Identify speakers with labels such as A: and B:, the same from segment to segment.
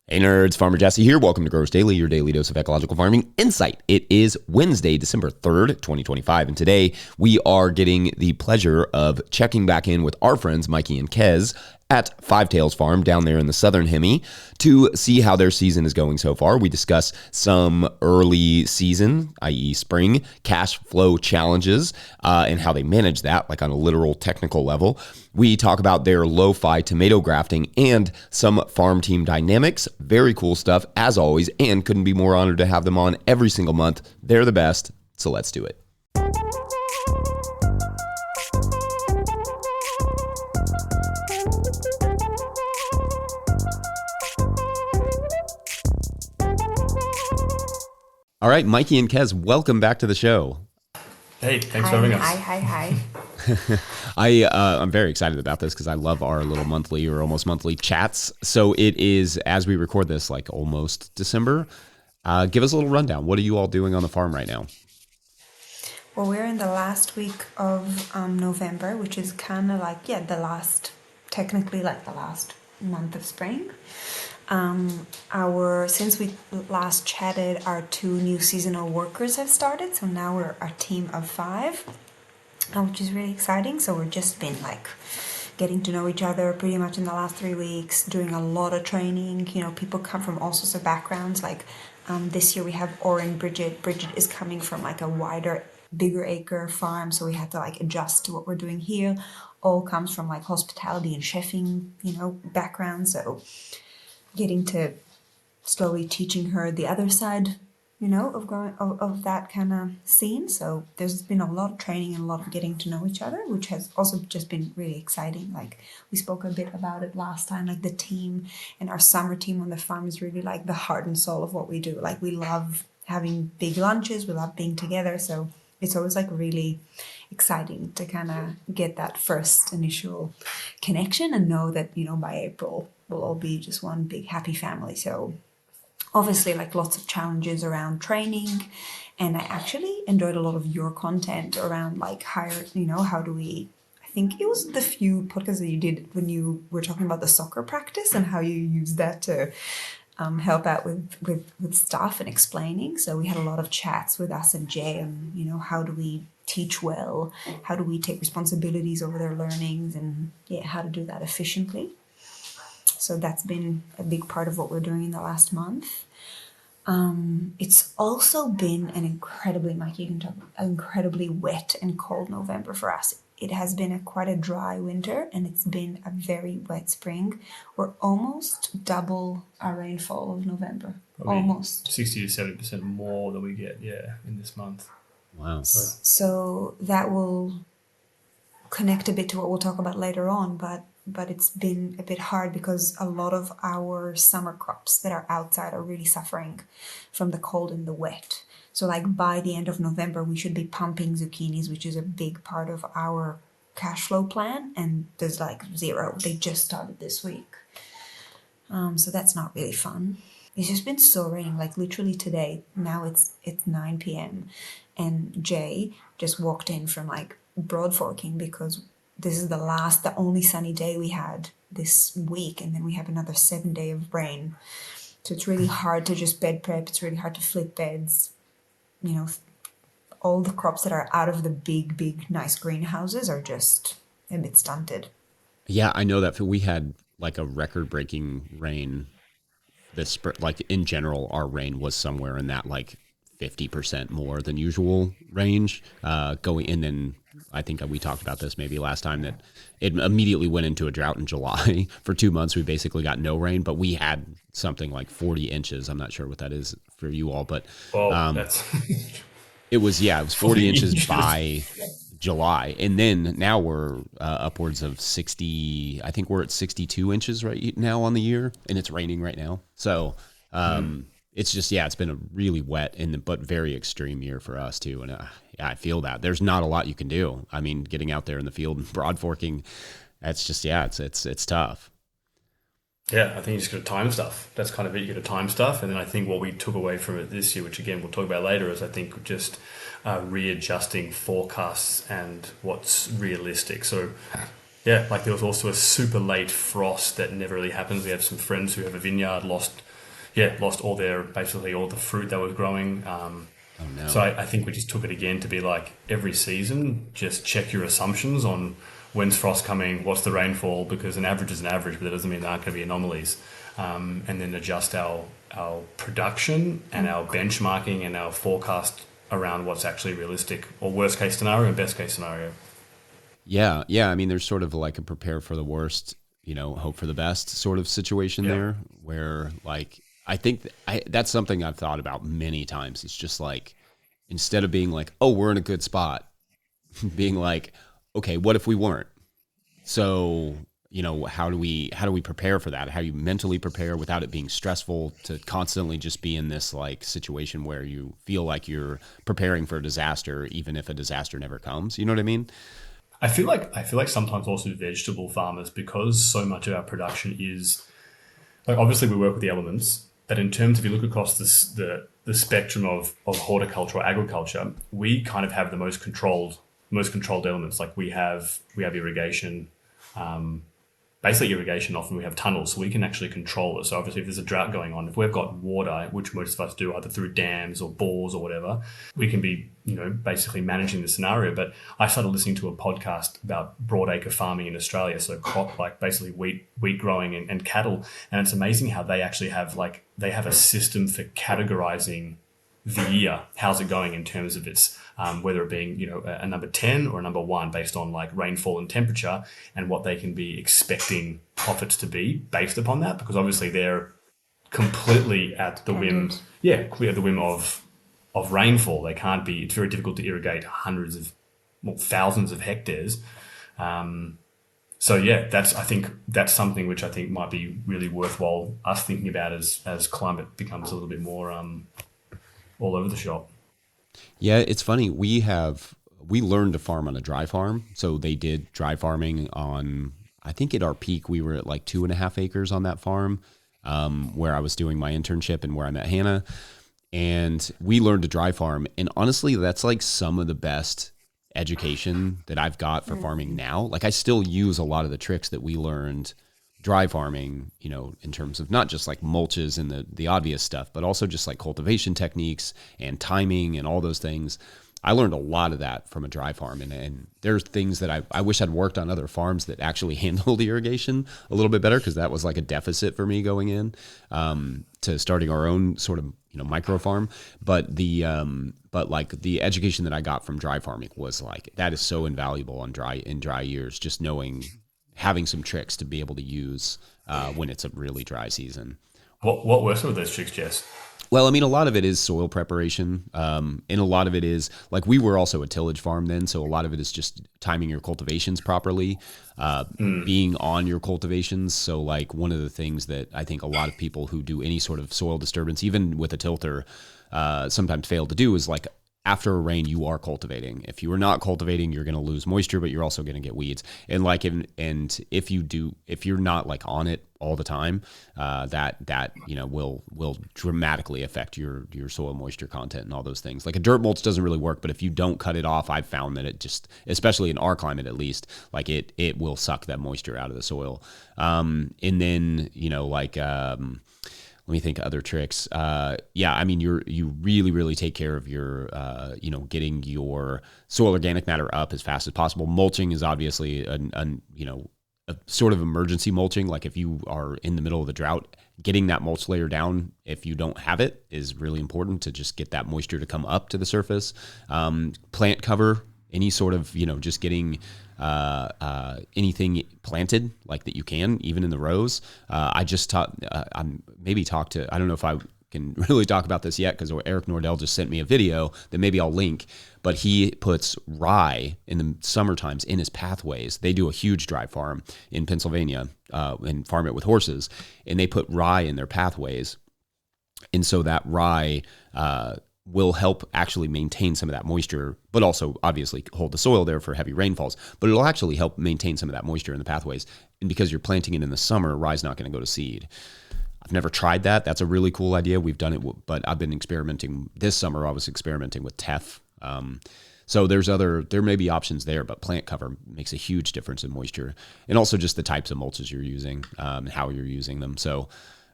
A: Hey nerds, Farmer Jesse here. Welcome to Growers Daily, your daily dose of ecological farming insight. It is Wednesday, December 3rd, 2025, and today we are getting the pleasure of checking back in with our friends Mikey and Kez at Five Tails Farm down there in the Southern Hemi to see how their season is going so far. We discuss some early season, i.e. spring, cash flow challenges and how they manage that, like on a literal technical level. We talk about their lo-fi tomato grafting and some farm team dynamics. Very cool stuff, as always, and couldn't be more honored to have them on every single month. They're the best, so let's do it. All right, Mikey and Kez, welcome back to the show.
B: Hey, thanks for having us.
C: Hi.
A: I'm very excited about this because I love our little monthly or almost monthly chats. So it is, as we record this, like almost December. Give us a little rundown. What are you all doing on the farm right now?
C: Well, we're in the last week of November, which is kind of like, technically like the last month of spring. Since we last chatted, our two new seasonal workers have started. So now we're a team of 5, which is really exciting. So we've just been like getting to know each other pretty much in the last 3 weeks, doing a lot of training. You know, people come from all sorts of backgrounds. Like this year we have Oren, Bridget. Bridget is coming from like a bigger acre farm. So we had to like adjust to what we're doing here. All comes from like hospitality and chefing, background. So getting to slowly teaching her the other side, of that kind of scene. So there's been a lot of training and a lot of getting to know each other, which has also just been really exciting. Like we spoke a bit about it last time, like the team and our summer team on the farm is really like the heart and soul of what we do. Like we love having big lunches, we love being together. So it's always like really exciting to kind of get that first initial connection and know that, by April we'll all be just one big happy family. So obviously like lots of challenges around training, and I actually enjoyed a lot of your content around like how do we, I think it was the few podcasts that you did when you were talking about the soccer practice and how you use that to help out with stuff and explaining. So we had a lot of chats with us and Jay on, how do we teach well, how do we take responsibilities over their learnings, and how to do that efficiently. So that's been a big part of what we're doing in the last month. It's also been Mike, you can talk, incredibly wet and cold November for us. It has been quite a dry winter, and it's been a very wet spring. We're almost double our rainfall of November.
B: Probably
C: almost
B: 60 to 70% more than we get, in this month.
A: Wow.
C: So that will connect a bit to what we'll talk about later on, but it's been a bit hard because a lot of our summer crops that are outside are really suffering from the cold and the wet. So like by the end of November, we should be pumping zucchinis, which is a big part of our cash flow plan. And there's like 0. They just started this week. So that's not really fun. It's just been so raining, like literally today. Now it's 9 p.m. And Jay just walked in from like broad forking because this is the only sunny day we had this week. And then we have another 7 day of rain. So it's really hard to just bed prep. It's really hard to flip beds. All the crops that are out of the big, nice greenhouses are just a bit stunted.
A: Yeah, I know that we had like a record-breaking rain this spring. Like in general, our rain was somewhere in that like 50% more than usual range going. And then I think we talked about this maybe last time that it immediately went into a drought in July. For 2 months, we basically got no rain, but we had something like 40 inches. I'm not sure what that is for you all, but
B: That's
A: it was 40 inches by July. And then now we're upwards of 60. I think we're at 62 inches right now on the year, and it's raining right now. So it's just, it's been a really wet but very extreme year for us too. And I feel that there's not a lot you can do. I mean, getting out there in the field and broad forking, that's just, it's tough.
B: Yeah, I think you just got to time stuff. That's kind of it. You got to time stuff. And then I think what we took away from it this year, which again we'll talk about later, is I think just readjusting forecasts and what's realistic. So yeah, like there was also a super late frost that never really happens. We have some friends who have a vineyard, lost lost basically all the fruit that was growing.
A: Oh no.
B: So I think we just took it again to be like every season, just check your assumptions on when's frost coming, what's the rainfall, because an average is an average, but that doesn't mean there aren't going to be anomalies. And then adjust our production and our benchmarking and our forecast around what's actually realistic, or worst case scenario and best case scenario.
A: Yeah, yeah. I mean, there's sort of like a prepare for the worst, hope for the best sort of situation there, where like I think that's something I've thought about many times. It's just like instead of being like, oh, we're in a good spot, being like, okay, what if we weren't? So how do we prepare for that? How do you mentally prepare without it being stressful to constantly just be in this like situation where you feel like you're preparing for a disaster, even if a disaster never comes? You know what I mean?
B: I feel like sometimes also vegetable farmers, because so much of our production is like, obviously we work with the elements, but in terms, if you look across the spectrum of horticulture or agriculture, we kind of have the most controlled elements. Like we have irrigation, basically irrigation. Often we have tunnels, so we can actually control it. So obviously, if there's a drought going on, if we've got water, which most of us do either through dams or bores or whatever, we can be basically managing the scenario. But I started listening to a podcast about broadacre farming in Australia, so crop, like basically wheat growing and cattle, and it's amazing how they actually have a system for categorizing the year. How's it going in terms of its whether it being a number 10 or a number 1 based on like rainfall and temperature, and what they can be expecting profits to be based upon that, because obviously they're completely at the whim of rainfall. They can't be. It's very difficult to irrigate thousands of hectares. So yeah, I think that's something which I think might be really worthwhile us thinking about as climate becomes a little bit more all over the shop.
A: Yeah, it's funny. We learned to farm on a dry farm. So they did dry farming on, I think at our peak, we were at like 2.5 acres on that farm, where I was doing my internship and where I met Hannah. And we learned to dry farm. And honestly, that's like some of the best education that I've got for farming now. Like I still use a lot of the tricks that we learned dry farming, in terms of not just like mulches and the obvious stuff, but also just like cultivation techniques and timing and all those things. I learned a lot of that from a dry farm, and there's things that I wish I'd worked on other farms that actually handled irrigation a little bit better, because that was like a deficit for me going in to starting our own sort of micro farm. But like the education that I got from dry farming was like, that is so invaluable in dry years, just having some tricks to be able to use when it's a really dry season.
B: What were some of those tricks, Jess?
A: Well, I mean, a lot of it is soil preparation, and a lot of it is like, we were also a tillage farm then, so a lot of it is just timing your cultivations properly, being on your cultivations. So like one of the things that I think a lot of people who do any sort of soil disturbance, even with a tilter, sometimes fail to do is like, after a rain, you are cultivating. If you are not cultivating, you're going to lose moisture, but you're also going to get weeds. And like, if you're not like on it all the time, that will dramatically affect your soil moisture content and all those things. Like a dirt mulch doesn't really work, but if you don't cut it off, I've found that it just, especially in our climate at least, like it will suck that moisture out of the soil. And then let me think of other tricks. I mean, you really, really take care of your, getting your soil organic matter up as fast as possible. Mulching is obviously a sort of emergency mulching. Like if you are in the middle of the drought, getting that mulch layer down, if you don't have it, is really important to just get that moisture to come up to the surface. Plant cover, any sort of, just getting anything planted like that you can, even in the rows. I just I don't know if I can really talk about this yet, because Eric Nordell just sent me a video that maybe I'll link, but he puts rye in the summer times in his pathways. They do a huge dry farm in Pennsylvania and farm it with horses, and they put rye in their pathways. And so that rye will help actually maintain some of that moisture, but also obviously hold the soil there for heavy rainfalls. But it'll actually help maintain some of that moisture in the pathways. And because you're planting it in the summer, rye's not going to go to seed. I've never tried that. That's a really cool idea. We've done it, but I've been experimenting this summer. I was experimenting with teff. So there may be options there, but plant cover makes a huge difference in moisture, and also just the types of mulches you're using, and how you're using them. So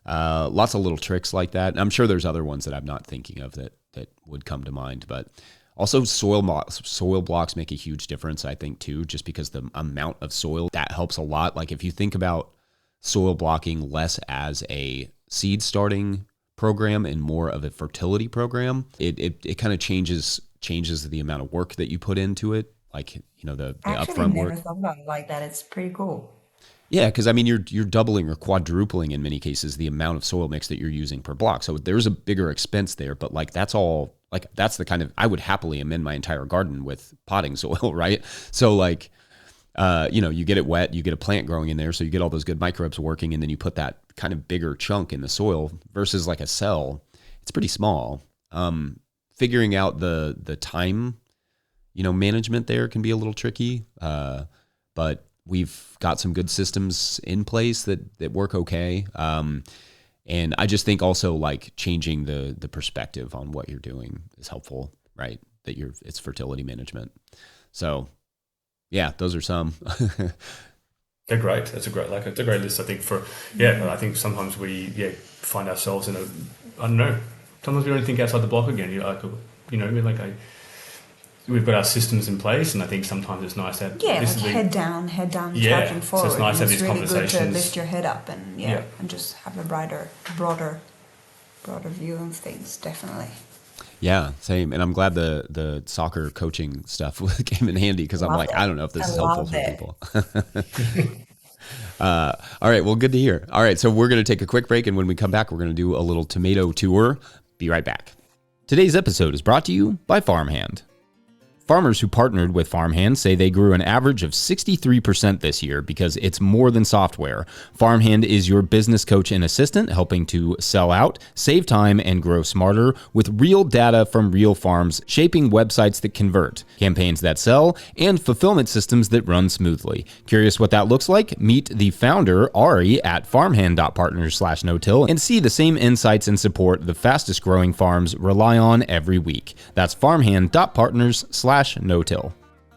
A: Lots of little tricks like that. I'm sure there's other ones that I'm not thinking of that would come to mind, but also soil blocks make a huge difference, I think, too, just because the amount of soil, that helps a lot. Like if you think about soil blocking less as a seed starting program and more of a fertility program, it kind of changes the amount of work that you put into it. Like, the
C: Actually,
A: upfront
C: never
A: work.
C: thought about it like that. It's pretty cool.
A: Yeah, because I mean, you're doubling or quadrupling in many cases the amount of soil mix that you're using per block. So there's a bigger expense there, but like that's the kind of, I would happily amend my entire garden with potting soil, right? So like, you get it wet, you get a plant growing in there, so you get all those good microbes working, and then you put that kind of bigger chunk in the soil versus like a cell. It's pretty small. Figuring out the time, management there can be a little tricky, but we've got some good systems in place that work okay. And I just think also like changing the perspective on what you're doing is helpful, right? That it's fertility management. So yeah, those are some.
B: They're great. It's a great list. I think I think sometimes we find ourselves in I don't know. Sometimes we don't think outside the block again. We've got our systems in place, and I think sometimes it's nice that
C: head down, charging forward.
B: So it's nice to have these
C: really good to
B: conversations.
C: lift your head up and and just have a broader view of things. Definitely.
A: Yeah, same. And I'm glad the soccer coaching stuff came in handy, because I'm
C: Love
A: like,
C: it.
A: I don't know if this is helpful for people. All right, well, good to hear. All right, so we're going to take a quick break, and when we come back, we're going to do a little tomato tour. Be right back. Today's episode is brought to you by Farmhand. Farmers who partnered with Farmhand say they grew an average of 63% this year because it's more than software. Farmhand is your business coach and assistant, helping to sell out, save time, and grow smarter with real data from real farms, shaping websites that convert, campaigns that sell, and fulfillment systems that run smoothly. Curious what that looks like? Meet the founder, Ari, at farmhand.partners/no-till and see the same insights and support the fastest growing farms rely on every week. That's farmhand.partners/no-till.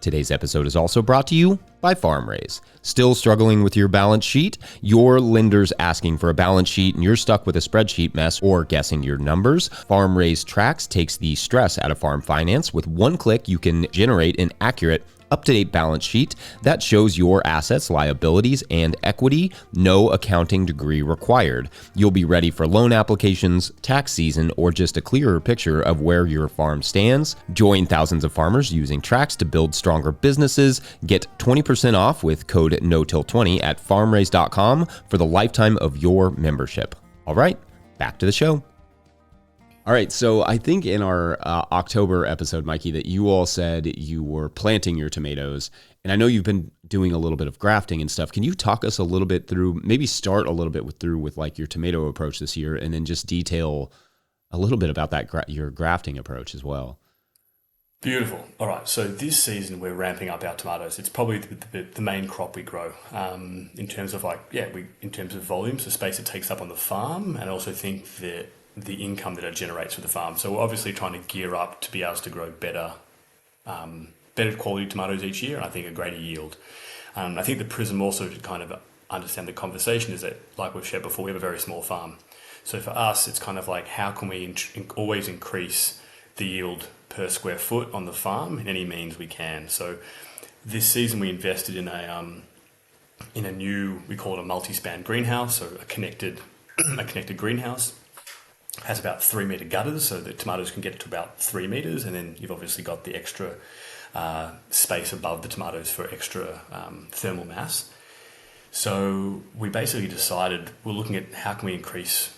A: Today's episode is also brought to you by FarmRaise. Still struggling with your balance sheet? Your lender's asking for a balance sheet and you're stuck with a spreadsheet mess or guessing your numbers? FarmRaise Tracks takes the stress out of farm finance. With one click, you can generate an accurate, up-to-date balance sheet that shows your assets, liabilities, and equity. No accounting degree required. You'll be ready for loan applications, tax season, or just a clearer picture of where your farm stands. Join thousands of farmers using Tracks to build stronger businesses. Get 20% off with code NOTIL20 at farmraise.com for the lifetime of your membership. All right, back to the show. All right, so I think in our October episode, Mikey, that you all said you were planting your tomatoes, and I know you've been doing a little bit of grafting and stuff. Can you talk us a little bit through, maybe start a little bit with like your tomato approach this year, and then just detail a little bit about that your grafting approach as well?
B: Beautiful. All right, so this season we're ramping up our tomatoes. It's probably the main crop we grow in terms of in terms of volumes, the space it takes up on the farm, and I also think that the income that it generates for the farm. So we're obviously trying to gear up to be able to grow better quality tomatoes each year, and I think a greater yield. I think the prism also to kind of understand the conversation is that, like we've shared before, we have a very small farm. So for us, it's kind of like, how can we always increase the yield per square foot on the farm in any means we can. So this season we invested in a new, we call it a multi-span greenhouse, so a connected greenhouse. Has about 3 meter gutters, so the tomatoes can get to about 3 meters, and then you've obviously got the extra space above the tomatoes for extra thermal mass. So we basically decided we're looking at how can we increase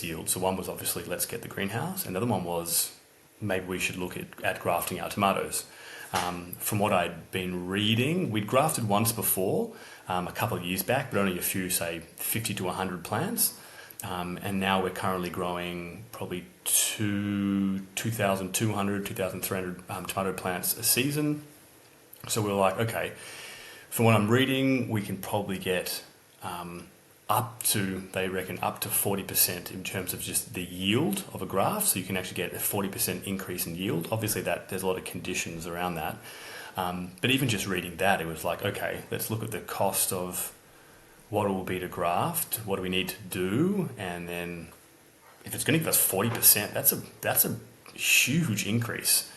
B: yield. So one was obviously let's get the greenhouse, and the other one was maybe we should look at grafting our tomatoes. From what I'd been reading, we'd grafted once before, a couple of years back, but only a few, say 50 to 100 plants. And now we're currently growing probably 2,200, 2,300 tomato plants a season. So we're like, okay, from what I'm reading, we can probably get they reckon up to 40% in terms of just the yield of a graft. So you can actually get a 40% increase in yield. Obviously there's a lot of conditions around that. But even just reading that, it was like, okay, let's look at the cost of what it will be to graft, what do we need to do, and then if it's going to give us 40%, that's a huge increase.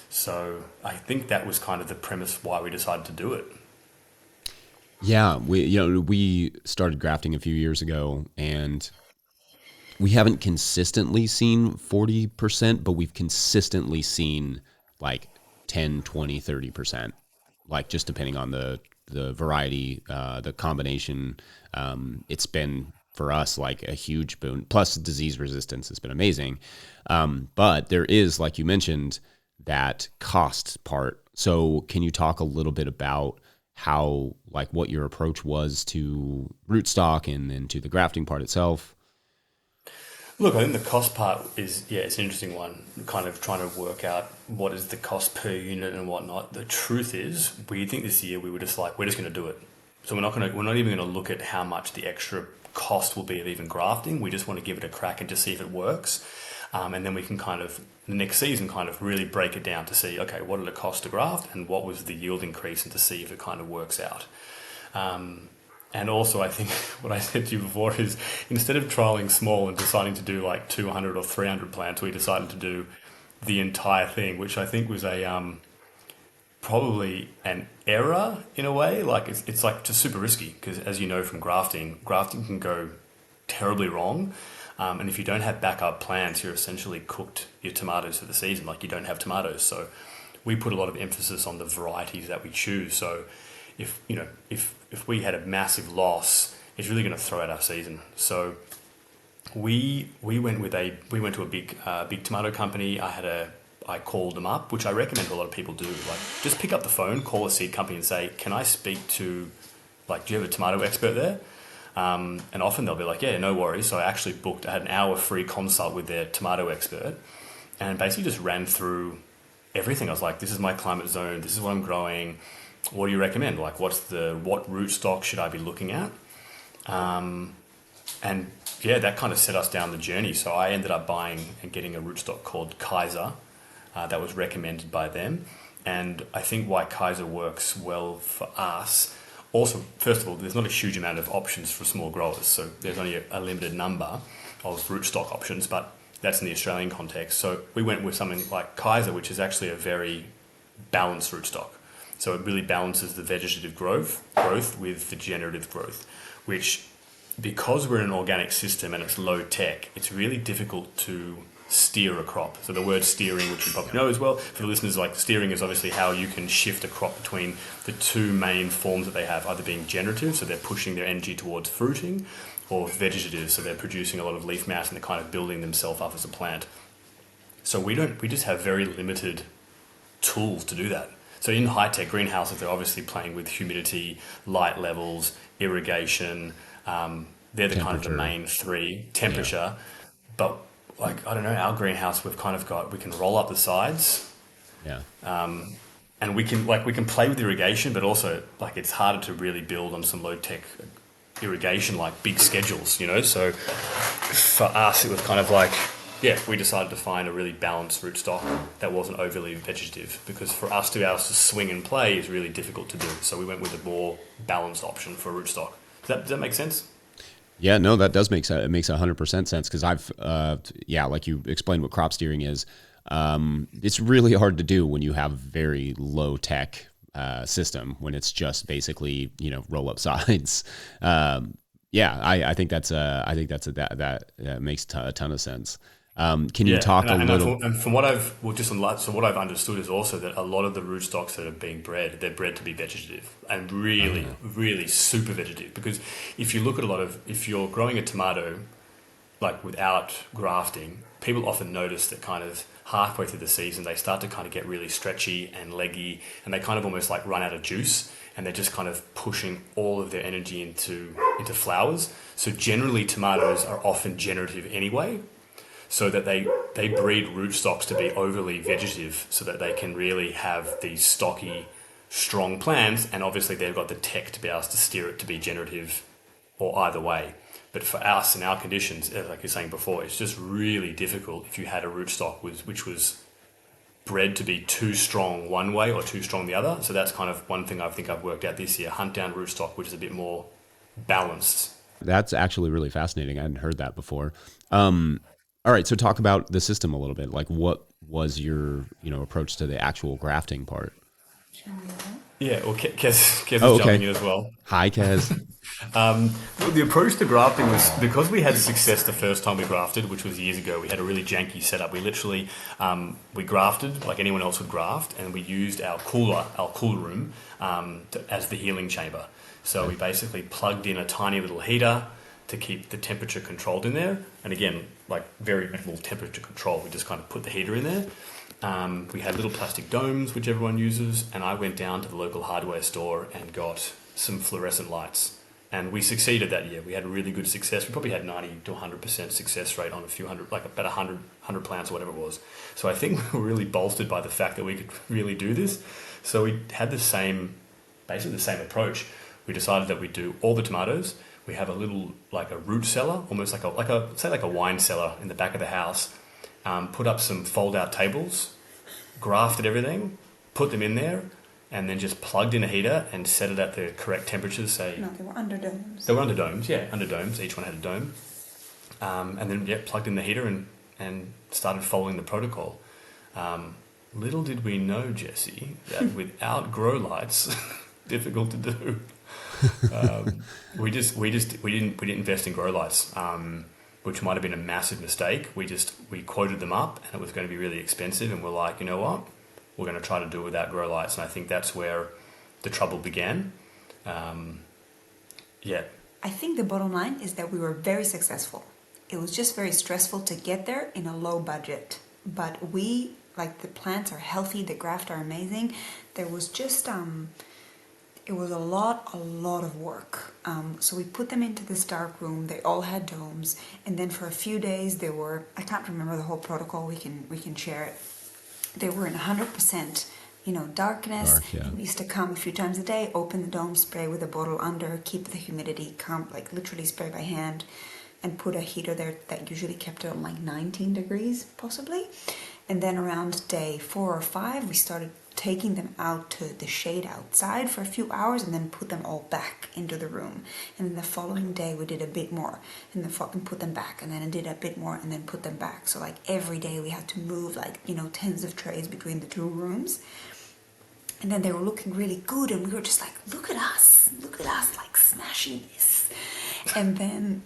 B: So I think that was kind of the premise why we decided to do it.
A: Yeah, we started grafting a few years ago, and we haven't consistently seen 40%, but we've consistently seen like 10, 20, 30%, like just depending on the variety, the combination. It's been for us like a huge boon. Plus disease resistance has been amazing. But there is, like you mentioned, that cost part. So can you talk a little bit about how, like, what your approach was to rootstock and then to the grafting part itself?
B: Look, I think the cost part is, yeah, it's an interesting one, kind of trying to work out what is the cost per unit and whatnot. The truth is, we think this year we were just like, we're just going to do it. So we're not even going to look at how much the extra cost will be of even grafting. We just want to give it a crack and just see if it works. And then we can kind of, the next season, kind of really break it down to see, okay, what did it cost to graft and what was the yield increase, and to see if it kind of works out. And also, I think what I said to you before is, instead of trialing small and deciding to do like 200 or 300 plants, we decided to do the entire thing, which I think was a probably an error in a way. Like it's like just super risky because, as you know from grafting can go terribly wrong. And if you don't have backup plants, you're essentially cooked your tomatoes for the season. Like you don't have tomatoes. So we put a lot of emphasis on the varieties that we choose. So if we had a massive loss, it's really going to throw out our season. So we went to a big tomato company. I called them up, which I recommend a lot of people do. Like, just pick up the phone, call a seed company, and say, "Can I speak to, like, do you have a tomato expert there?" And often they'll be like, "Yeah, no worries." So I had an hour free consult with their tomato expert, and basically just ran through everything. I was like, "This is my climate zone. This is what I'm growing. What do you recommend? Like, what rootstock should I be looking at?" And yeah, that kind of set us down the journey. So I ended up buying and getting a rootstock called Kaiser that was recommended by them. And I think why Kaiser works well for us, also, first of all, there's not a huge amount of options for small growers. So there's only a limited number of rootstock options, but that's in the Australian context. So we went with something like Kaiser, which is actually a very balanced rootstock. So it really balances the vegetative growth with the generative growth, which, because we're in an organic system and it's low tech, it's really difficult to steer a crop. So the word steering, which you probably know as well, for the listeners, like, steering is obviously how you can shift a crop between the two main forms that they have, either being generative, so they're pushing their energy towards fruiting, or vegetative, so they're producing a lot of leaf mass and they're kind of building themselves up as a plant. So we just have very limited tools to do that. So in high-tech greenhouses, they're obviously playing with humidity, light levels, irrigation. They're the kind of the main three. Temperature. Yeah. But, like, I don't know, our greenhouse, we can roll up the sides.
A: Yeah.
B: And we can play with irrigation, but also, like, it's harder to really build on some low-tech irrigation, like big schedules, So for us, it was kind of like, yeah, we decided to find a really balanced rootstock that wasn't overly vegetative, because for us to be able to swing and play is really difficult to do. So we went with a more balanced option for rootstock. Does that make sense?
A: Yeah, no, that does make sense. It makes 100% sense, because I've, like you explained what crop steering is. It's really hard to do when you have very low tech system, when it's just basically, roll up sides. I think that makes a ton of sense. Can you talk a little?
B: And from what I've understood is also that a lot of the rootstocks that are being bred, they're bred to be vegetative, and really super vegetative. Because if you look at if you're growing a tomato, like, without grafting, people often notice that kind of halfway through the season, they start to kind of get really stretchy and leggy, and they kind of almost like run out of juice, and they're just kind of pushing all of their energy into flowers. So generally, tomatoes are often generative anyway, so that they breed rootstocks to be overly vegetative, so that they can really have these stocky, strong plants, and obviously they've got the tech to be able to steer it to be generative or either way. But for us, in our conditions, like you're saying before, it's just really difficult if you had a rootstock which was bred to be too strong one way or too strong the other. So that's kind of one thing I think I've worked out this year: hunt down rootstock which is a bit more balanced.
A: That's actually really fascinating. I hadn't heard that before. All right, so talk about the system a little bit. Like, what was your approach to the actual grafting part?
B: Yeah, well, Kez
A: Oh,
B: is
A: okay.
B: jumping in as well.
A: Hi, Kez.
B: Well, the approach to grafting was because we had success the first time we grafted, which was years ago. We had a really janky setup. We literally we grafted like anyone else would graft, and we used our cool room, as the healing chamber. So we basically plugged in a tiny little heater to keep the temperature controlled in there. And again, like very minimal temperature control. We just kind of put the heater in there. We had little plastic domes, which everyone uses, and I went down to the local hardware store and got some fluorescent lights. And we succeeded that year. We had really good success. We probably had 90 to 100% success rate on a few hundred, like about 100 plants or whatever it was. So I think we were really bolstered by the fact that we could really do this. So we had basically the same approach. We decided that we'd do all the tomatoes. We have a little, like a root cellar, almost like a wine cellar in the back of the house. Put up some fold-out tables, grafted everything, put them in there, and then just plugged in a heater and set it at the correct temperatures.
C: No, they were under domes.
B: They were under domes, yeah, under domes. Each one had a dome. And then, plugged in the heater and started following the protocol. Little did we know, Jesse, that without grow lights, difficult to do. We didn't invest in grow lights. Which might have been a massive mistake. We quoted them up and it was going to be really expensive, and we're like, you know what? We're going to try to do it without grow lights. And I think that's where the trouble began. Yeah.
C: I think the bottom line is that we were very successful. It was just very stressful to get there in a low budget. But the plants are healthy, the graft are amazing. There was just... it was a lot of work. So we put them into this dark room. They all had domes, and then for a few days they were. I can't remember the whole protocol. We can share it. They were in 100%, darkness.
A: Dark, yeah.
C: We used to come a few times a day, open the dome, spray with a bottle under, keep the humidity, literally spray by hand, and put a heater there that usually kept it on like 19 degrees, possibly. And then around day 4 or 5, we started taking them out to the shade outside for a few hours and then put them all back into the room. And then the following day we did a bit more and then put them back, and then I did a bit more and then put them back. So like every day we had to move tens of trays between the two rooms. And then they were looking really good, and we were just like, look at us like smashing this. And then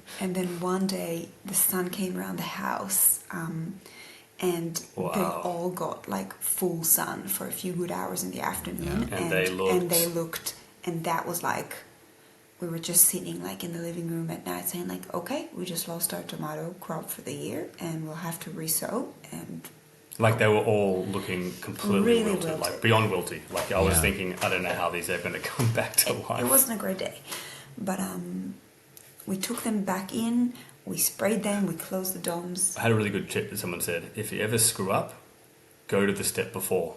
C: one day the sun came around the house, and
B: Wow.
C: they all got like full sun for a few good hours in the afternoon.
B: Yeah. And they
C: looked, and that was like, we were just sitting like in the living room at night saying like, okay, we just lost our tomato crop for the year and we'll have to resow. And
B: like they were all looking completely
C: Really
B: wilted,
C: wilted.
B: like beyond wilty. Like I was
A: Yeah.
B: thinking, I don't know how these are going to come back to life.
C: it wasn't a great day. But we took them back in, we sprayed them, we closed the domes.
B: I had a really good tip that someone said, if you ever screw up, go to the step before.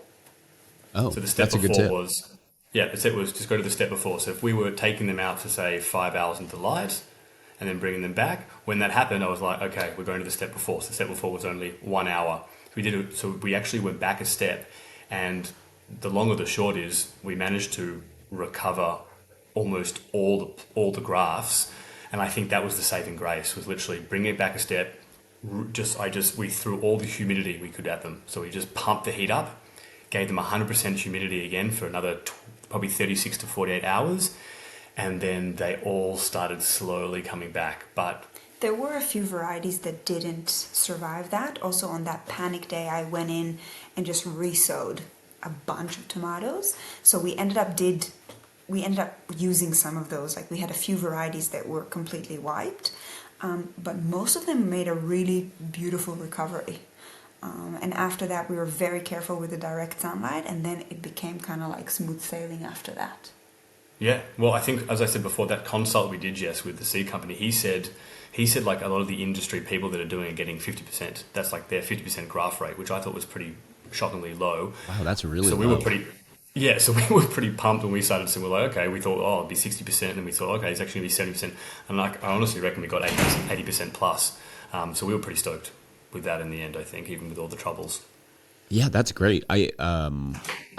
A: Oh,
B: So the step
A: that's a good
B: before
A: tip.
B: was, the step was just go to the step before. So if we were taking them out for say 5 hours into light and then bringing them back, when that happened, I was like, okay, we're going to the step before. So the step before was only 1 hour. We did it, so we actually went back a step, and the long or the short is we managed to recover almost all the grafts, and I think that was the saving grace, was literally bringing it back a step. We threw all the humidity we could at them, so we just pumped the heat up, gave them 100% humidity again for another probably 36 to 48 hours, and then they all started slowly coming back. But
C: There were a few varieties that didn't survive that. Also on that panic day, I went in and just resowed a bunch of tomatoes. So we ended up using some of those. Like we had a few varieties that were completely wiped, but most of them made a really beautiful recovery. And after that, we were very careful with the direct sunlight, and then it became kind of like smooth sailing after that.
B: yeah, well, I think, as I said before, that consult we did, Jess, with the seed company, he said like a lot of the industry people that are doing it getting 50%. That's like their 50% graft rate, which I thought was pretty shockingly low.
A: Wow, that's really
B: So
A: low.
B: we were pretty pumped when we started to. We're like, okay, we thought, it'd be 60%, and then we thought, okay, it's actually going to be 70%. And like, I honestly reckon we got 80% plus. So we were pretty stoked with that in the end, I think, even with all the troubles.
A: Yeah, that's great. I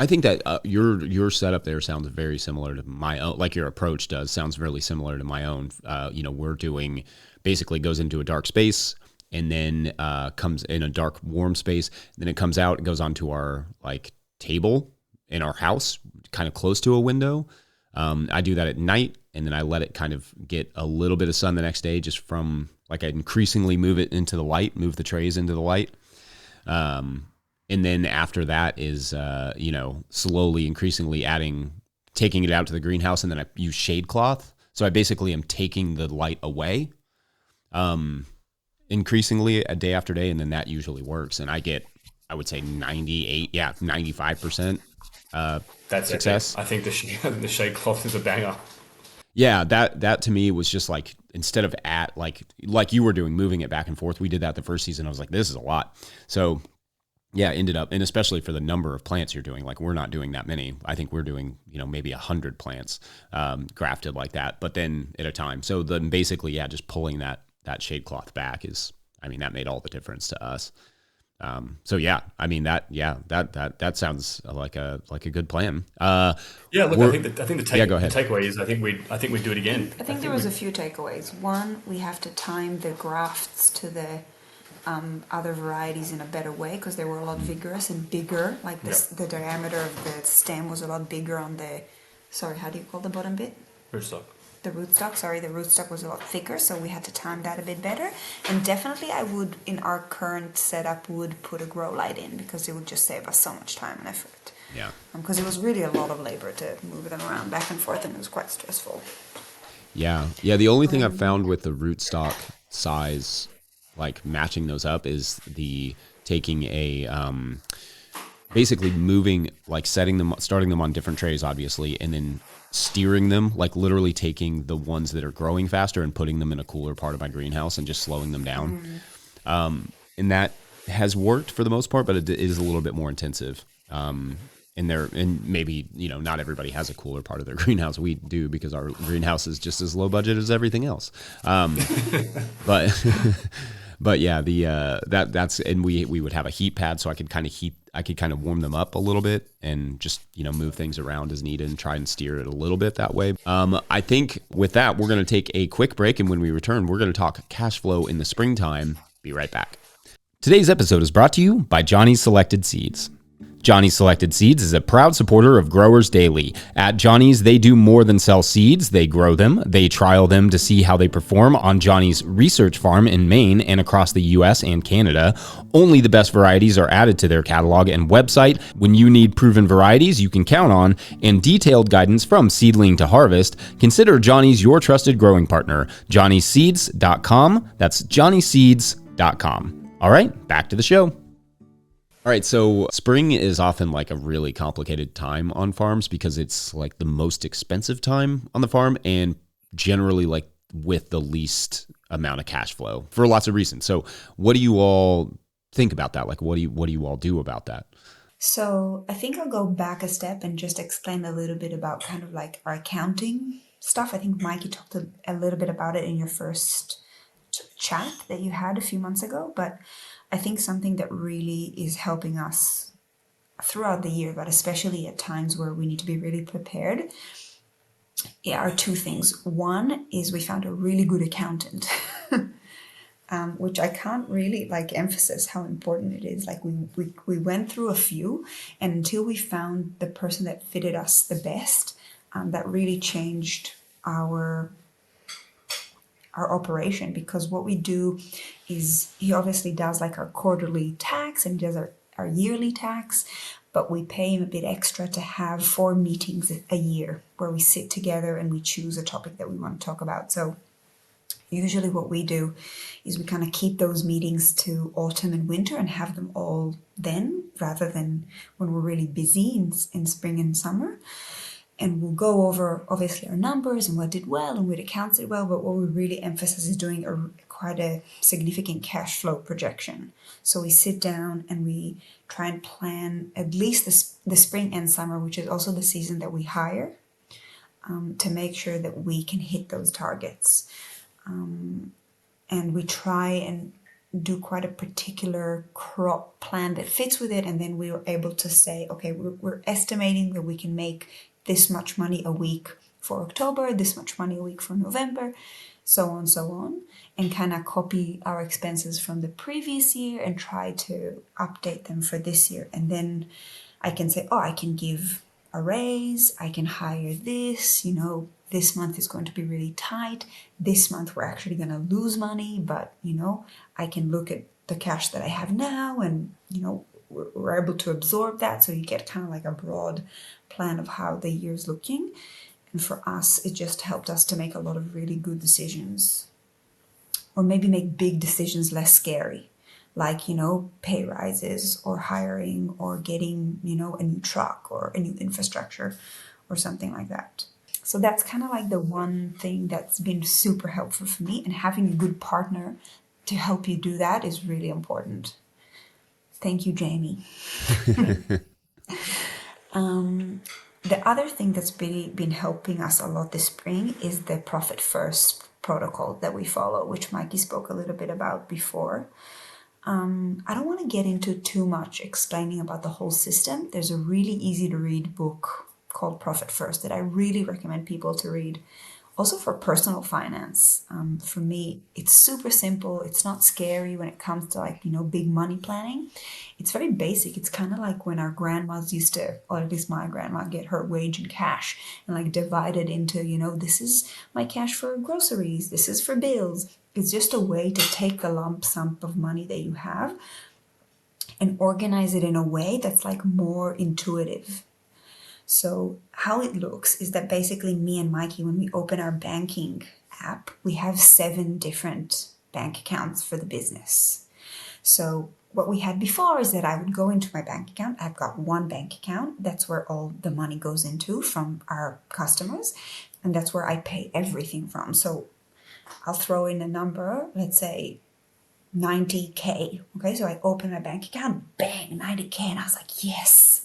A: think that your setup there sounds very similar to my own. Like your approach does sounds really similar to my own. We're doing basically goes into a dark space and then comes in a dark warm space. Then it comes out and goes onto our like table in our house, kind of close to a window. I do that at night, and then I let it kind of get a little bit of sun the next day, just from like I increasingly move it into the light, move the trays into the light. And then after that is, slowly, increasingly taking it out to the greenhouse, and then I use shade cloth. So I basically am taking the light away, increasingly a day after day, and then that usually works. And I get, I would say 95%
B: That's
A: success.
B: Epic. I think the shade cloth is a banger.
A: Yeah, that to me was just like, instead of like you were doing, moving it back and forth, we did that the first season. I was like, this is a lot. So yeah, ended up, and especially for the number of plants you're doing, like we're not doing that many. I think we're doing, maybe 100 plants grafted like that, but then at a time. So then basically, yeah, just pulling that shade cloth back that made all the difference to us. So yeah, that sounds like a good plan.
B: Yeah, look, I think
A: go ahead.
B: the takeaway is I think we'd do it again.
C: I think there was a few takeaways. One, we have to time the grafts to the other varieties in a better way, because they were a lot vigorous and bigger. Like this, the diameter of the stem was a lot bigger on the, sorry, how do you call the bottom bit?
B: Rootstock.
C: The rootstock was a lot thicker, so we had to time that a bit better. And definitely I would, in our current setup, would put a grow light in, because it would just save us so much time and effort.
A: Yeah.
C: Because it was really a lot of labor to move them around back and forth, and it was quite stressful.
A: Yeah. The only thing I've found with the rootstock size, like matching those up, is the taking a basically moving, like starting them on different trays, obviously, and then steering them, like literally taking the ones that are growing faster and putting them in a cooler part of my greenhouse and just slowing them down. And that has worked for the most part, but it is a little bit more intensive. And maybe, not everybody has a cooler part of their greenhouse. We do, because our greenhouse is just as low budget as everything else. But yeah, that's, and we would have a heat pad, so I could kind of warm them up a little bit and just, move things around as needed and try and steer it a little bit that way. I think with that, we're going to take a quick break, and when we return, we're going to talk cash flow in the springtime. Be right back. Today's episode is brought to you by Johnny's Selected Seeds. Johnny's Selected Seeds is a proud supporter of Growers Daily. At Johnny's, they do more than sell seeds. They grow them. They trial them to see how they perform on Johnny's research farm in Maine and across the U.S. and Canada. Only the best varieties are added to their catalog and website. When you need proven varieties you can count on and detailed guidance from seedling to harvest, consider Johnny's your trusted growing partner. JohnnySeeds.com. That's JohnnySeeds.com. All right, back to the show. All right, so spring is often like a really complicated time on farms, because it's like the most expensive time on the farm, and generally like with the least amount of cash flow for lots of reasons. So what do you all think about that? Like, what do you all do about that?
C: So I think I'll go back a step and just explain a little bit about kind of like our accounting stuff. I think Mikey talked a little bit about it in your first chat that you had a few months ago, but I think something that really is helping us throughout the year, but especially at times where we need to be really prepared, are two things. One is we found a really good accountant, which I can't really emphasize how important it is. Like we went through a few, and until we found the person that fitted us the best, that really changed our operation, because what we do is he obviously does like our quarterly tax and he does our yearly tax, but we pay him a bit extra to have 4 meetings a year where we sit together and we choose a topic that we want to talk about. So usually what we do is we kind of keep those meetings to autumn and winter and have them all then, rather than when we're really busy in spring and summer. And we'll go over, obviously, our numbers and what did well and what accounts did well, but what we really emphasize is doing quite a significant cash flow projection. So we sit down and we try and plan at least the spring and summer, which is also the season that we hire, to make sure that we can hit those targets. And we try and do quite a particular crop plan that fits with it, and then we were able to say, okay, we're estimating that we can make this much money a week for October, this much money a week for November, so on, and kind of copy our expenses from the previous year and try to update them for this year. And then I can say, oh, I can give a raise, I can hire this, this month is going to be really tight. This month we're actually going to lose money, but, I can look at the cash that I have now and, we're able to absorb that. So you get kind of like a broad plan of how the year's looking. And for us, it just helped us to make a lot of really good decisions, or maybe make big decisions less scary, like, pay rises or hiring or getting, a new truck or a new infrastructure or something like that. So that's kind of like the one thing that's been super helpful for me, and having a good partner to help you do that is really important. Thank you, Jamie. The other thing that's really been helping us a lot this spring is the Profit First protocol that we follow, which Mikey spoke a little bit about before. I don't want to get into too much explaining about the whole system. There's a really easy to read book called Profit First that I really recommend people to read. Also for personal finance. For me, it's super simple. It's not scary when it comes to big money planning. It's very basic. It's kind of like when our grandmas used to, or at least my grandma, get her wage in cash and divide it into, this is my cash for groceries. This is for bills. It's just a way to take a lump sum of money that you have and organize it in a way that's more intuitive. So how it looks is that basically me and Mikey, when we open our banking app, we have 7 different bank accounts for the business. So what we had before is that I would go into my bank account. I've got one bank account. That's where all the money goes into from our customers. And that's where I pay everything from. So I'll throw in a number, let's say 90K. Okay, so I open my bank account, bang, 90K. And I was like, yes.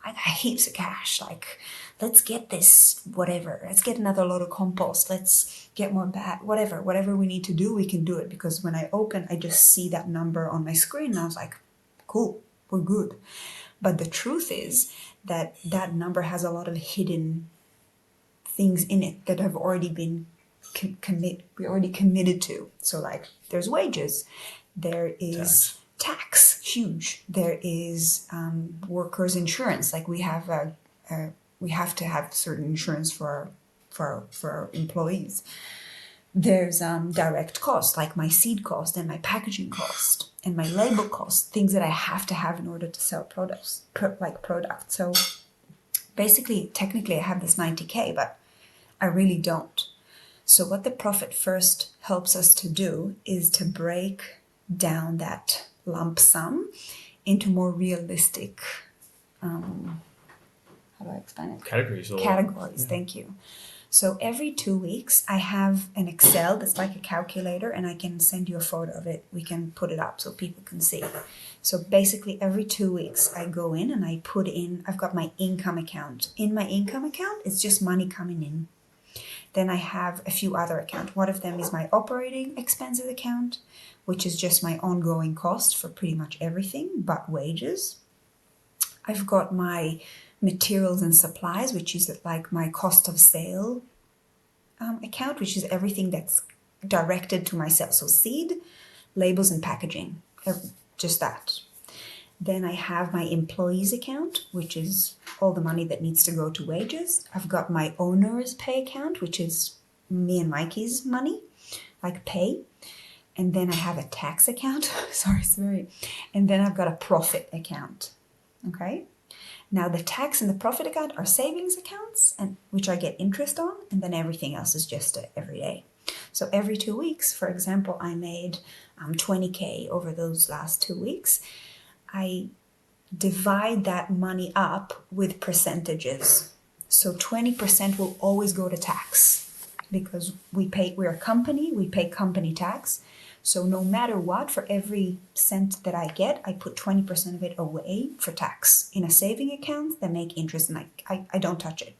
C: I got heaps of cash. Let's get this, whatever. Let's get another load of compost. Let's get more whatever we need to do, we can do it. Because when I open, I just see that number on my screen and I was like, cool, we're good. But the truth is that that number has a lot of hidden things in it that have already been committed to. So there's wages, there is tax, huge. There is workers' insurance. We have to have certain insurance for our employees. There's direct costs, like my seed cost and my packaging cost and my label cost, things that I have to have in order to sell products. So basically, technically, I have this 90K, but I really don't. So what the Profit First helps us to do is to break down that lump sum into more realistic, how do I explain it?
B: Categories.
C: Categories, thank you. So every 2 weeks, I have an Excel that's like a calculator, and I can send you a photo of it. We can put it up so people can see. So basically, every 2 weeks, I go in and I put in, I've got my income account. In my income account, it's just money coming in. Then I have a few other accounts. One of them is my operating expenses account, which is just my ongoing cost for pretty much everything but wages. I've got my materials and supplies, which is my cost of sale account, which is everything that's directed to myself. So seed, labels, and packaging, just that. Then I have my employees account, which is all the money that needs to go to wages. I've got my owner's pay account, which is me and Mikey's money, pay. And then I have a tax account. sorry. And then I've got a profit account. Okay. Now the tax and the profit account are savings accounts, and which I get interest on, and then everything else is just every day. So every 2 weeks, for example, I made 20K over those last 2 weeks. I divide that money up with percentages. So 20% will always go to tax because we're a company, we pay company tax. So no matter what, for every cent that I get, I put 20% of it away for tax in a saving account that make interest, and I don't touch it.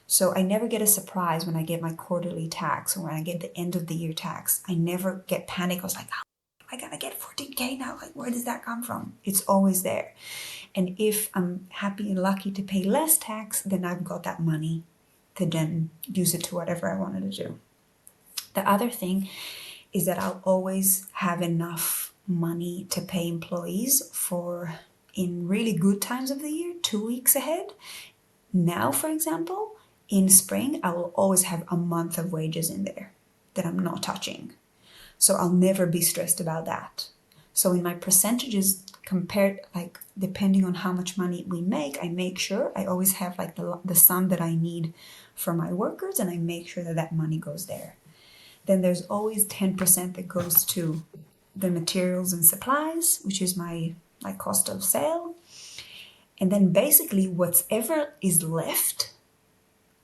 C: So I never get a surprise when I get my quarterly tax or when I get the end of the year tax. I never get panic. I was like, oh, I gotta get 14K now. Like, where does that come from? It's always there. And if I'm happy and lucky to pay less tax, then I've got that money to then use it to whatever I wanted to do. The other thing is that I'll always have enough money to pay employees for, in really good times of the year, 2 weeks ahead. Now, for example, in spring, I will always have a month of wages in there that I'm not touching. So I'll never be stressed about that. So in my percentages compared, like depending on how much money we make, I make sure I always have like the sum that I need for my workers, and I make sure that that money goes there. Then there's always 10% that goes to the materials and supplies, which is my cost of sale. And then basically whatever is left,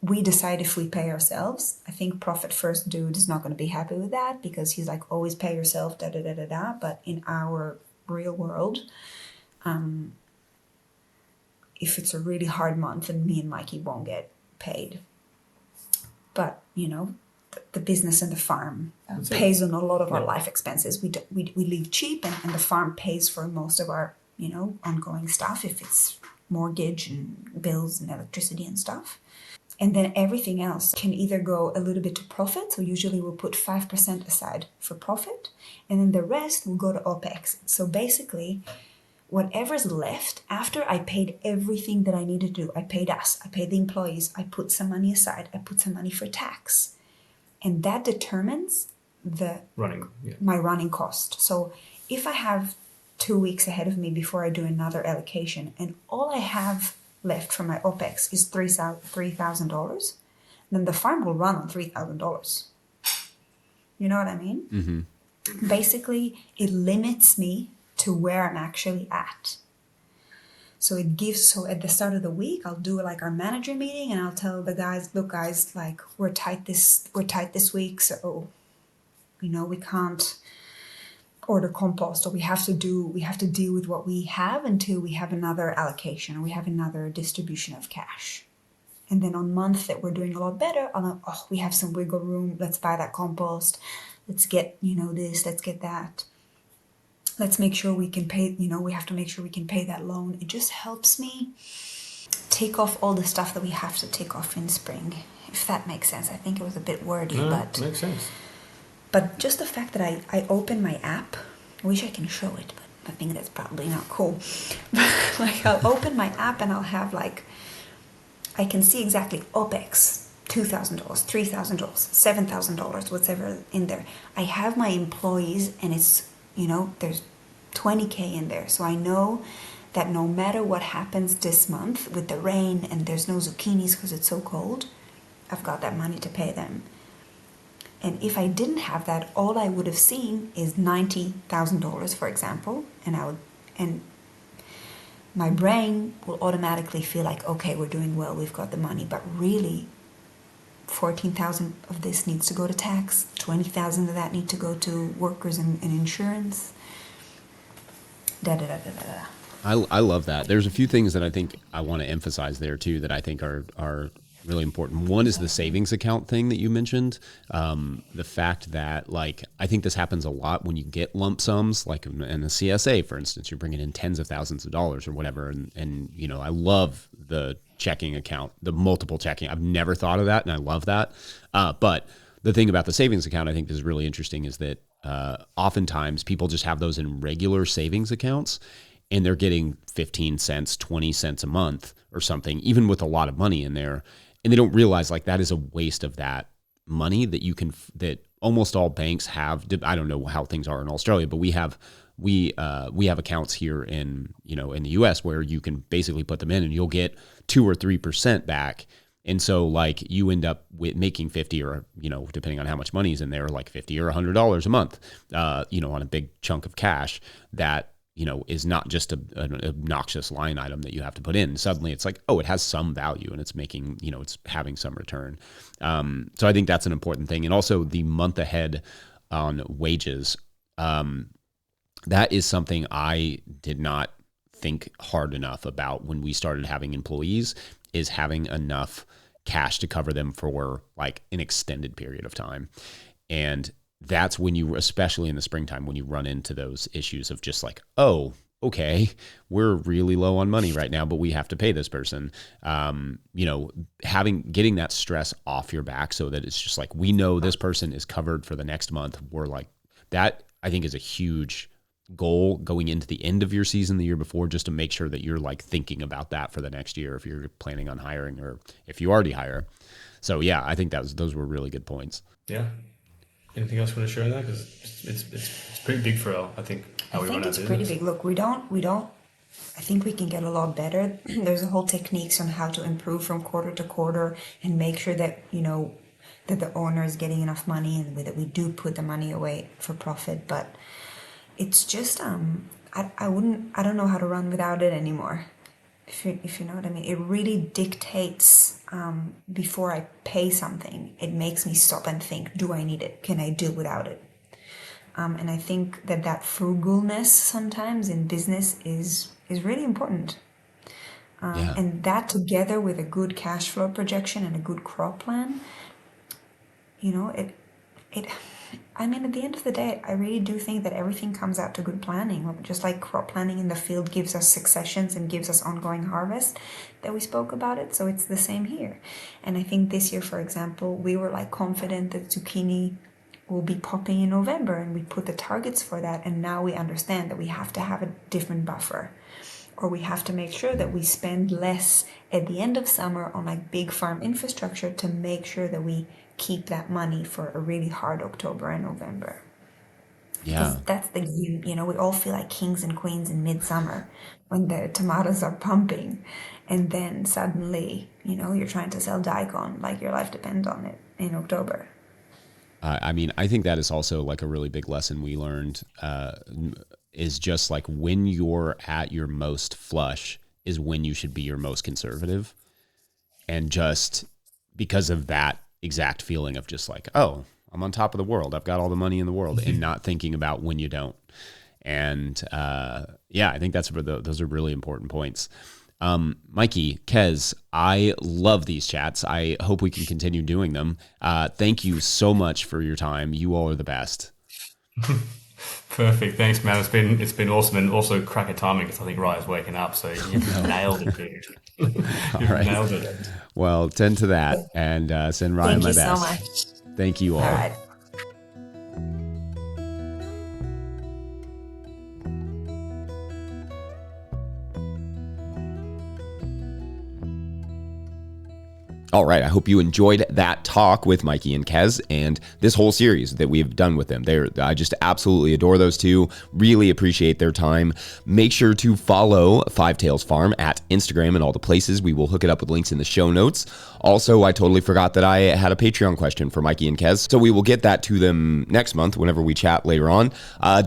C: we decide if we pay ourselves. I think Profit First dude is not going to be happy with that, because he's like, always pay yourself, da da da da da. But in our real world, if it's a really hard month, then me and Mikey won't get paid. But you know, the business and the farm pays on a lot of our life expenses. We live cheap, and the farm pays for most of our, you know, ongoing stuff, if it's mortgage and bills and electricity and stuff. And then everything else can either go a little bit to profit. So usually we'll put 5% aside for profit, and then the rest will go to OPEX. So basically, whatever's left after I paid everything that I needed to do, I paid us, I paid the employees, I put some money aside, I put some money for tax. And that determines my running cost. So if I have 2 weeks ahead of me before I do another allocation, and all I have left from my OPEX is $3,000, then the farm will run on $3,000. You know what I mean?
A: Mm-hmm.
C: Basically, it limits me to where I'm actually at. So it gives, so at the start of the week, I'll do like our manager meeting, and I'll tell the guys, look guys, like we're tight this week, so you know, we can't order compost, or we have to deal with what we have until we have another allocation, or we have another distribution of cash. And then on month that we're doing a lot better, I'll know, oh, we have some wiggle room, let's buy that compost, let's get, you know, this, let's get that. Let's make sure we can pay, you know, we have to make sure we can pay that loan. It just helps me take off all the stuff that we have to take off in spring, if that makes sense. I think it was a bit wordy, but
B: makes sense.
C: But just the fact that I open my app, I wish I can show it, but I think that's probably not cool. Like, I'll open my app and I'll have like, I can see exactly OPEX, $2,000, $3,000, $7,000, whatever in there. I have my employees, and it's, you know, there's 20K in there. So I know that no matter what happens this month with the rain and there's no zucchinis because it's so cold, I've got that money to pay them. And if I didn't have that, all I would have seen is $90,000, for example, and my brain will automatically feel like, okay, we're doing well, we've got the money. But really, 14,000 of this needs to go to tax, 20,000 of that need to go to workers and insurance. Da da da da da.
A: I love that. There's a few things that I think I want to emphasize there too that I think are really important. One is the savings account thing that you mentioned. The fact that, like, I think this happens a lot when you get lump sums, like in the CSA, for instance, you're bringing in tens of thousands of dollars or whatever. And you know, I love the checking account, the multiple checking. I've never thought of that, and I love that. But the thing about the savings account I think is really interesting is that oftentimes people just have those in regular savings accounts, and they're getting 15 cents, 20 cents a month or something, even with a lot of money in there. And they don't realize like that is a waste of that money that almost all banks have. I don't know how things are in Australia, but we have accounts here in the US where you can basically put them in and you'll get 2 or 3% back. And so like you end up with making 50 or, depending on how much money is in there, like $50 or $100 a month, on a big chunk of cash that, is not just an obnoxious line item that you have to put in. Suddenly it's like, oh, it has some value and it's making, it's having some return. So I think that's an important thing. And also the month ahead on wages, that is something I did not think hard enough about when we started having employees, is having enough cash to cover them for like an extended period of time. And that's when you, especially in the springtime, when you run into those issues of just like, oh, okay, we're really low on money right now, but we have to pay this person. Getting that stress off your back so that it's just like, we know this person is covered for the next month. We're like, that I think is a huge goal going into the end of your season the year before, just to make sure that you're like thinking about that for the next year if you're planning on hiring or if you already hire. So yeah, I think those were really good points.
B: Yeah. Anything else you want to share on that? Because it's pretty big for our, I think, how we run our business.
C: I think it's pretty big. Look, we don't. I think we can get a lot better. There's a whole techniques on how to improve from quarter to quarter and make sure that that the owner is getting enough money and that we do put the money away for profit. But it's just I don't know how to run without it anymore. If you know what I mean, it really dictates before I pay something. It makes me stop and think: do I need it? Can I do without it? And I think that frugalness sometimes in business is really important. And that together with a good cash flow projection and a good crop plan, I mean, at the end of the day, I really do think that everything comes out to good planning. Just like crop planning in the field gives us successions and gives us ongoing harvest that we spoke about it. So it's the same here. And I think this year, for example, we were like confident that zucchini will be popping in November, and we put the targets for that. And now we understand that we have to have a different buffer, or we have to make sure that we spend less at the end of summer on like big farm infrastructure to make sure that we keep that money for a really hard October and November.
A: Yeah.
C: That's we all feel like kings and queens in midsummer when the tomatoes are pumping, and then suddenly, you're trying to sell daikon like your life depends on it in October.
A: I mean, I think that is also like a really big lesson we learned, is just like when you're at your most flush is when you should be your most conservative. And just because of that exact feeling of just like, oh, I'm on top of the world, I've got all the money in the world, and not thinking about when you don't. And I think those are really important points. Mikey, Kez, I love these chats. I hope we can continue doing them. Thank you so much for your time. You all are the best.
B: Perfect. Thanks, man. It's been awesome, and also cracker timing because I think Raya's waking up, so you've nailed it, dude. You've nailed it.
A: Well, tend to that and send Raya my best.
C: Thank you so much.
A: Thank you all.
C: All right.
A: All right, I hope you enjoyed that talk with Mikey and Kez and this whole series that we've done with them. I just absolutely adore those two. Really appreciate their time. Make sure to follow Five Tails Farm at Instagram and all the places. We will hook it up with links in the show notes. Also, I totally forgot that I had a Patreon question for Mikey and Kez, so we will get that to them next month whenever we chat later on.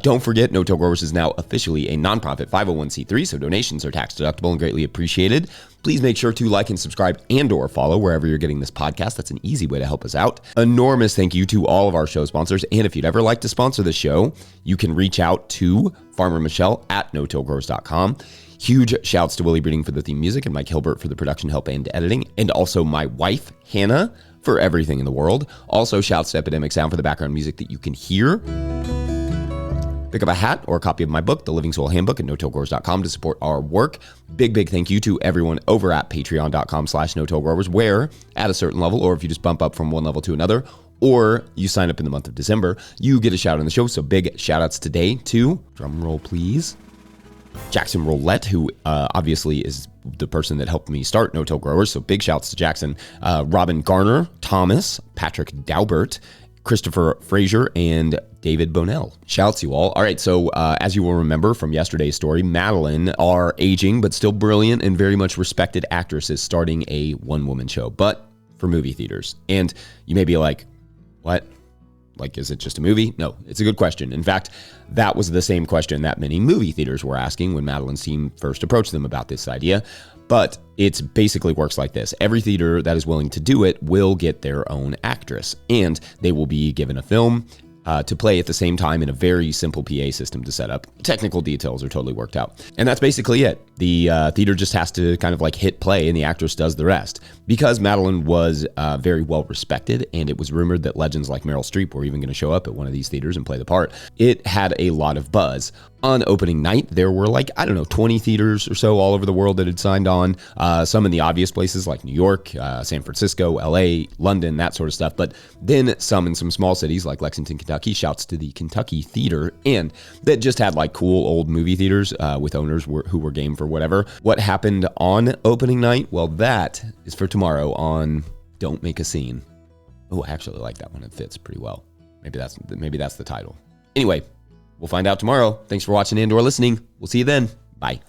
A: Don't forget, No Till Growers is now officially a nonprofit 501c3, so donations are tax deductible and greatly appreciated. Please make sure to like and subscribe and/or follow wherever you're getting this podcast. That's an easy way to help us out. Enormous thank you to all of our show sponsors. And if you'd ever like to sponsor the show, you can reach out to Farmer Michelle at notillgrowers.com. Huge shouts to Willie Breeding for the theme music and Mike Hilbert for the production help and editing. And also my wife, Hannah, for everything in the world. Also shouts to Epidemic Sound for the background music that you can hear. Pick up a hat or a copy of my book, The Living Soil Handbook, at notillgrowers.com to support our work. Big thank you to everyone over at patreon.com/notillgrowers, where at a certain level, or if you just bump up from one level to another, or you sign up in the month of December, you get a shout on the show. So big shout outs today to, drum roll please, Jackson Roulette, who obviously is the person that helped me start No Till Growers. So big shouts to Jackson. Robin Garner, Thomas, Patrick Daubert, Christopher Frazier, and David Bonell. Shouts you all. All right, so as you will remember from yesterday's story, Madeline, our aging but still brilliant and very much respected actress, is starting a one-woman show, but for movie theaters. And you may be like, what? Like, is it just a movie? No, it's a good question. In fact, that was the same question that many movie theaters were asking when Madeline's team first approached them about this idea. But it basically works like this. Every theater that is willing to do it will get their own actress, and they will be given a film to play at the same time in a very simple PA system to set up. Technical details are totally worked out. And that's basically it. The theater just has to kind of like hit play and the actress does the rest. Because Madeline was very well respected and it was rumored that legends like Meryl Streep were even going to show up at one of these theaters and play the part, it had a lot of buzz. On opening night, there were 20 theaters or so all over the world that had signed on. Some in the obvious places like New York, San Francisco, LA, London, that sort of stuff. But then some in some small cities like Lexington, Kentucky. Shouts to the Kentucky Theater. And that just had cool old movie theaters with owners who were game for whatever. What happened on opening night? Well, that is for tomorrow on Don't Make a Scene. Oh, I actually like that one. It fits pretty well. Maybe that's the title. Anyway, we'll find out tomorrow. Thanks for watching and or listening. We'll see you then. Bye.